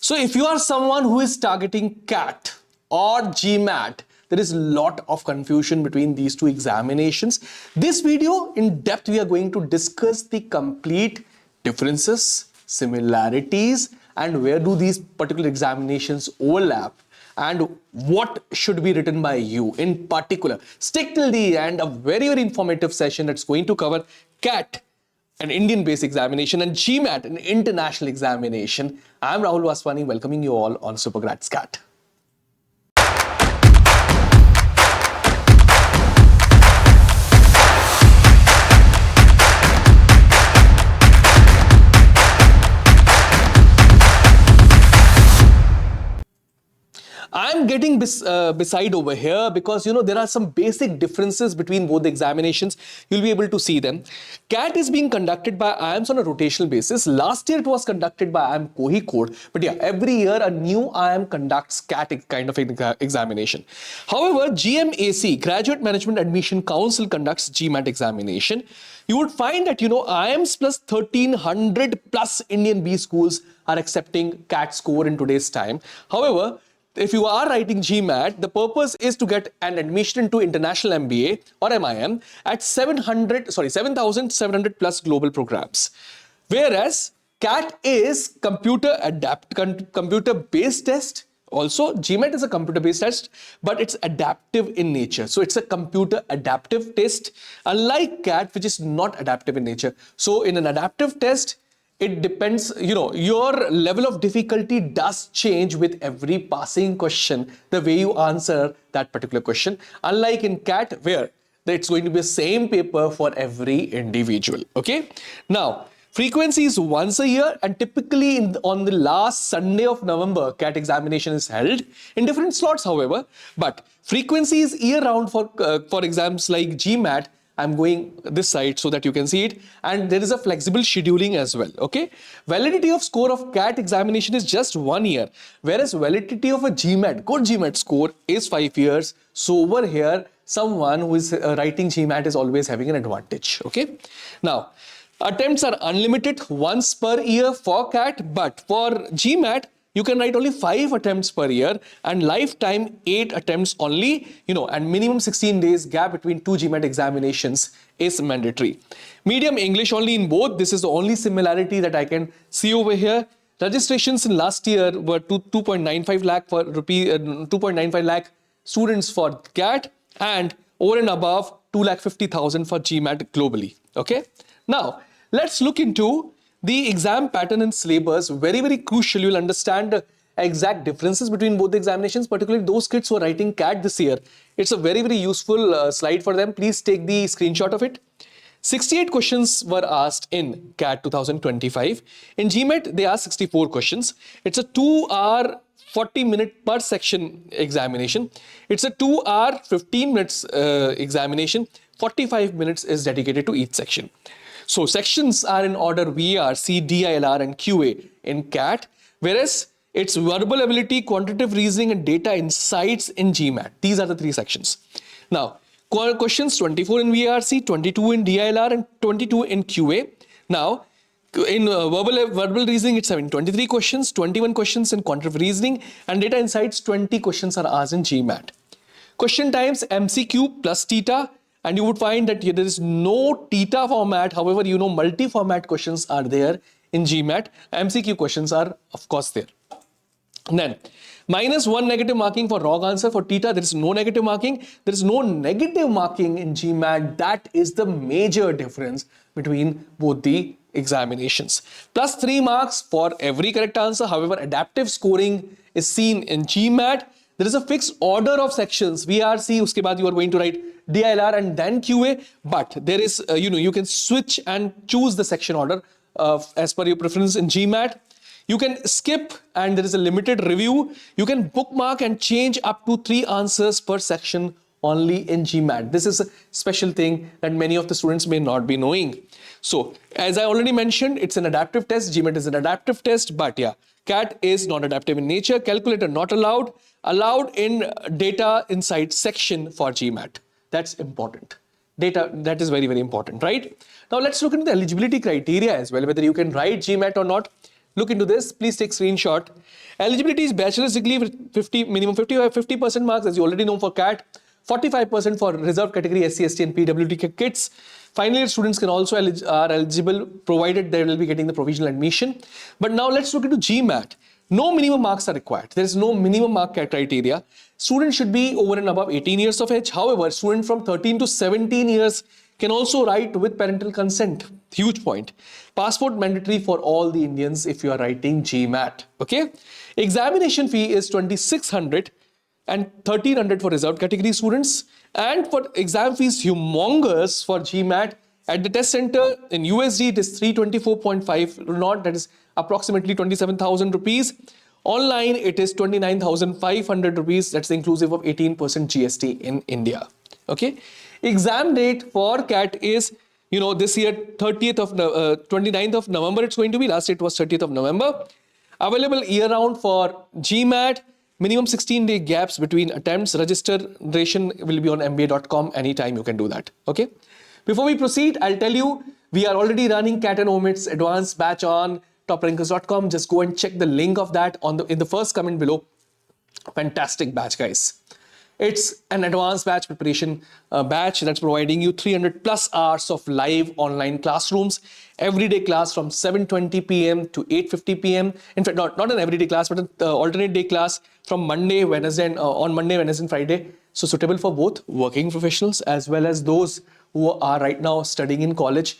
So if you are someone who is targeting CAT or GMAT, there is a lot of confusion between these two examinations. This video in depth we are going to discuss the complete differences, similarities, and where do these particular examinations overlap and what should be written by you in particular. Stick till the end, a very informative session that's going to cover CAT, an Indian-based examination, and GMAT, an international examination. I'm Rahul Vaswani, welcoming you all on SuperGrads CAT. I'm getting beside over here because there are some basic differences between both the examinations. You'll be able to see them. CAT is being conducted by IIMs on a rotational basis. Last year it was conducted by IIM Kohicode, but yeah, every year a new IIM conducts CAT kind of examination. However, GMAC, Graduate Management Admission Council, conducts GMAT examination. You would find that IIMs plus 1300 plus Indian B schools are accepting CAT score in today's time. However, if you are writing GMAT, the purpose is to get an admission into international MBA or MIM at 7,700 plus global programs. Whereas CAT is computer-based test. Also, GMAT is a computer-based test, but it's adaptive in nature. So it's a computer adaptive test, unlike CAT, which is not adaptive in nature. So in an adaptive test, it depends, your level of difficulty does change with every passing question, the way you answer that particular question. Unlike in CAT, where it's going to be the same paper for every individual. Okay. Now, frequency is once a year, and typically on the last Sunday of November, CAT examination is held in different slots, however. But frequency is year-round for exams like GMAT. I'm going this side so that you can see it, and there is a flexible scheduling as well. Okay, validity of score of CAT examination is just 1 year, whereas validity of a GMAT, good GMAT score, is 5 years. So over here, someone who is writing GMAT is always having an advantage. Okay, now attempts are unlimited once per year for CAT, but for GMAT you can write only 5 attempts per year, and lifetime 8 attempts only, and minimum 16 days gap between 2 GMAT examinations is mandatory. Medium English only in both. This is the only similarity that I can see over here. Registrations in last year were 2.95 lakh for 2.95 lakh students for CAT, and over and above 2,50,000 for GMAT globally. Okay. Now let's look into the exam pattern and syllabus. Very crucial. You'll understand the exact differences between both the examinations, particularly those kids who are writing CAT this year. It's a very useful slide for them. Please take the screenshot of it. 68 questions were asked in CAT 2025. In GMAT, they asked 64 questions. It's a 2-hour 40-minute per section examination. It's a 2-hour 15 minutes examination. 45 minutes is dedicated to each section. So sections are in order VAR, C, DILR, and QA in CAT, whereas it's verbal ability, quantitative reasoning, and data insights in GMAT. These are the 3 sections. Now, questions 24 in VARC, 22 in DILR, and 22 in QA. Now, in verbal reasoning, it's 23 questions, 21 questions in quantitative reasoning, and data insights, 20 questions are asked in GMAT. Question times MCQ plus theta. And you would find that there is no theta format. However, multi-format questions are there in GMAT. MCQ questions are, of course, there. Then, -1 negative marking for wrong answer. For theta, there is no negative marking. There is no negative marking in GMAT. That is the major difference between both the examinations. Plus 3 marks for every correct answer. However, adaptive scoring is seen in GMAT. There is a fixed order of sections. VRC, uske baad you are going to write DILR and then QA, but there is, you can switch and choose the section order as per your preference in GMAT. You can skip and there is a limited review. You can bookmark and change up to 3 answers per section only in GMAT. This is a special thing that many of the students may not be knowing. So, as I already mentioned, it's an adaptive test. GMAT is an adaptive test, but yeah, CAT is not adaptive in nature. Calculator not allowed. Allowed in data insight section for GMAT. That's important. Data, that is very important, right? Now let's look into the eligibility criteria as well, whether you can write GMAT or not. look into this. Please take screenshot. Eligibility is bachelor's degree with 50% marks, as you already know for CAT, 45% for reserved category SC, ST and PWD kids. Final year students can also are eligible provided they will be getting the provisional admission. But now let's look into GMAT. No minimum marks are required. There is no minimum mark criteria. Students should be over and above 18 years of age. However, students from 13 to 17 years can also write with parental consent. Huge point. Passport mandatory for all the Indians if you are writing GMAT. Okay. Examination fee is 2,600 and 1,300 for reserved category students. And for exam fees humongous for GMAT at the test center in USD, it is 324.5 not, that is approximately 27,000 rupees. Online, it is 29,500 rupees. That's inclusive of 18% GST in India. Okay. Exam date for CAT is, this year 29th of November it's going to be. Last year it was 30th of November. Available year round for GMAT. Minimum 16-day gaps between attempts. Registration will be on MBA.com. Anytime you can do that. Okay. Before we proceed, I'll tell you, we are already running CAT and GMAT advanced batch on Toprankers.com. Just go and check the link of that in the first comment below. Fantastic batch, guys. It's an advanced batch preparation batch that's providing you 300 plus hours of live online classrooms, everyday class from 7:20 p.m. to 8:50 p.m. In fact, not an everyday class, but an alternate day class from Monday, Wednesday, and on Monday, Wednesday, and Friday. So suitable for both working professionals as well as those who are right now studying in college.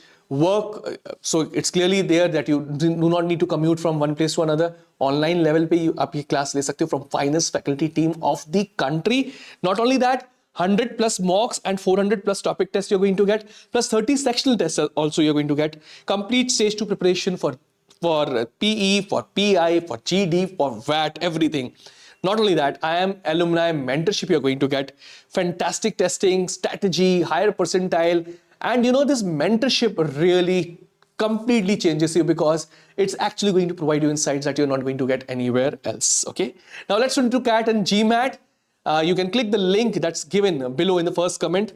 So it's clearly there that you do not need to commute from one place to another. Online level pe आप ये class ले सकते हो from finest faculty team of the country. Not only that, 100 plus mocks and 400 plus topic tests you're going to get, plus 30 sectional tests also you're going to get. Complete stage 2 preparation for PE, for PI, for GD, for VAT, everything. Not only that, IIM alumni mentorship you're going to get. Fantastic testing, strategy, higher percentile. And this mentorship really completely changes you because it's actually going to provide you insights that you're not going to get anywhere else. Okay. Now let's turn to CAT and GMAT. You can click the link that's given below in the first comment.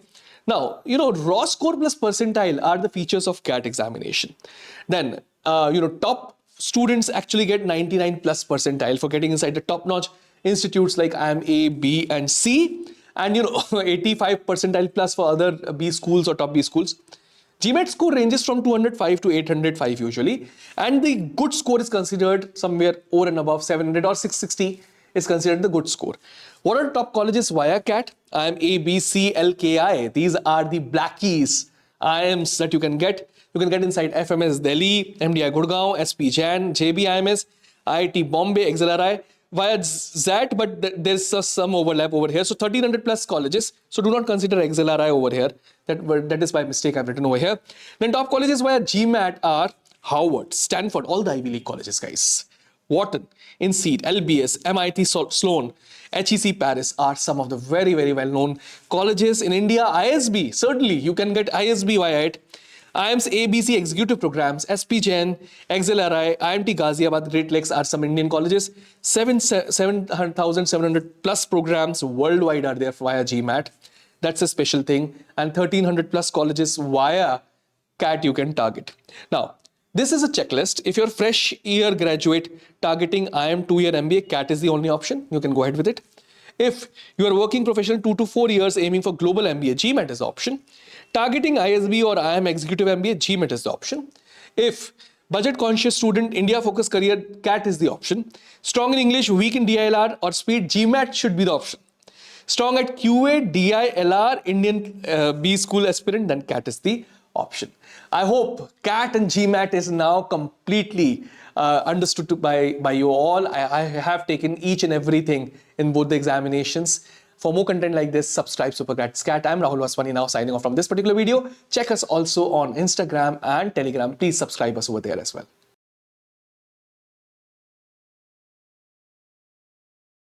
Now, raw score plus percentile are the features of CAT examination. Then, top students actually get 99 plus percentile for getting inside the top-notch institutes like IIM A, B, and C. And 85 percentile plus for other B schools or top B schools. GMAT score ranges from 205 to 805 usually, and the good score is considered somewhere over and above 700 or 660 is considered the good score. What are the top colleges via CAT? IIM A, B, C, L, K, I. These are the blackies, IIMs that you can get. You can get inside FMS Delhi, MDI Gurgaon, SP Jain, JB IIMS, IIT Bombay, XLRI. Via ZAT, but there's some overlap over here. So 1,300 plus colleges. So do not consider XLRI over here. That is by mistake I've written over here. Then top colleges via GMAT are Harvard, Stanford, all the Ivy League colleges, guys. Wharton, INSEAD, LBS, MIT Sloan, HEC Paris are some of the very, very well-known colleges. In India, ISB, certainly you can get ISB via it. IIMs ABC executive programs, SP Jain, XLRI, IMT Ghaziabad, Great Lakes are some Indian colleges. 7,700 plus programs worldwide are there via GMAT. That's a special thing. And 1,300 plus colleges via CAT you can target. Now, this is a checklist. If you're a fresh year graduate targeting IIM 2-year MBA, CAT is the only option. You can go ahead with it. If you are working professional 2 to 4 years aiming for global MBA, GMAT is the option. Targeting ISB or IIM Executive MBA, GMAT is the option. If budget conscious student, India focused career, CAT is the option. Strong in English, weak in DILR or speed, GMAT should be the option. Strong at QA, DILR, Indian B school aspirant, then CAT is the option. I hope CAT and GMAT is now completely understood by you all. I have taken each and everything in both the examinations. For more content like this, subscribe SuperGrads CAT. I'm Rahul Vaswani now signing off from this particular video. Check us also on Instagram and Telegram. Please subscribe us over there as well.